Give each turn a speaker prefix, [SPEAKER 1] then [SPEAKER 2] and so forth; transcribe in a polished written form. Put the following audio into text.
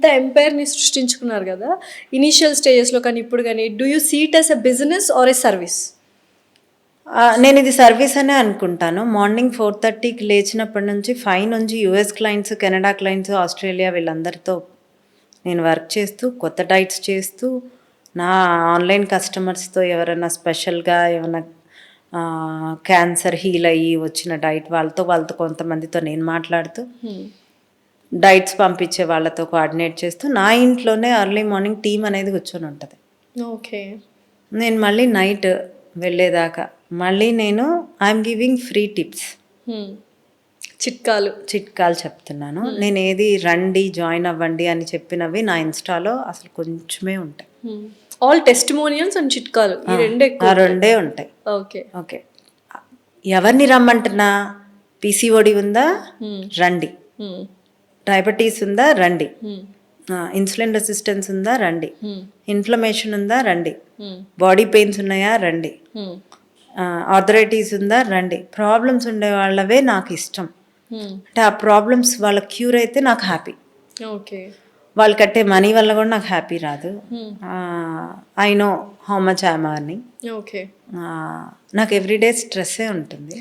[SPEAKER 1] ఇంత ఎంపైర్ని సృష్టించుకున్నారు కదా, ఇనీషియల్ స్టేజెస్లో కానీ ఇప్పుడు కానీ, do you see it as a business or a service?
[SPEAKER 2] నేను ఇది సర్వీస్ అనే అనుకుంటాను. మార్నింగ్ 4:30కి లేచినప్పటి నుంచి 5 నుంచి US clients, Canada clients, Australia వీళ్ళందరితో నేను వర్క్ చేస్తూ, కొత్త డైట్స్ చేస్తూ, నా ఆన్లైన్ కస్టమర్స్తో ఎవరైనా స్పెషల్గా ఏమైనా క్యాన్సర్ హీల్ అయ్యి వచ్చిన డైట్ వాళ్ళతో కొంతమందితో నేను మాట్లాడుతూ, డైట్స్ పంపించే వాళ్ళతో కోఆర్డినేట్ చేస్తూ, నా ఇంట్లోనే ఎర్లీ మార్నింగ్ టీమ్ అనేది కూర్చొని ఉంటుంది.
[SPEAKER 1] ఓకే.
[SPEAKER 2] నేను మళ్ళీ నైట్ వెళ్ళేదాకా మళ్ళీ నేను ఐఎమ్ గివింగ్ ఫ్రీ టిప్స్, చిట్కాలు చెప్తున్నాను. నేను ఏది రండి జాయిన్ అవ్వండి అని చెప్పినవి నా ఇన్స్టాలో అసలు కొంచెమే ఉంటాయి.
[SPEAKER 1] ఆల్ టెస్టిమోనియల్స్ అండ్ చిట్కాలు ఈ రెండే
[SPEAKER 2] రెండే ఉంటాయి.
[SPEAKER 1] ఓకే.
[SPEAKER 2] ఓకే, ఎవరిని రమ్మంటున్నా? పీసీఓడి ఉందా రండి, డయాబెటీస్ ఉందా రండి, ఇన్సులిన్ రెసిస్టెన్స్ ఉందా రండి, ఇన్ఫ్లమేషన్ ఉందా రండి, బాడీ పెయిన్స్ ఉన్నాయా రండి, ఆర్థరైటిస్ ఉందా రండి. ప్రాబ్లమ్స్ ఉండే వాళ్ళవే నాకు ఇష్టం. అంటే ఆ ప్రాబ్లమ్స్ వాళ్ళ క్యూర్ అయితే నాకు హ్యాపీ.
[SPEAKER 1] ఓకే.
[SPEAKER 2] వాళ్ళు కట్టే మనీ వల్ల కూడా నాకు హ్యాపీ రాదు. I know how much I'm earning.
[SPEAKER 1] Okay.
[SPEAKER 2] నాకు ఎవ్రీడే స్ట్రెస్సే ఉంటుంది.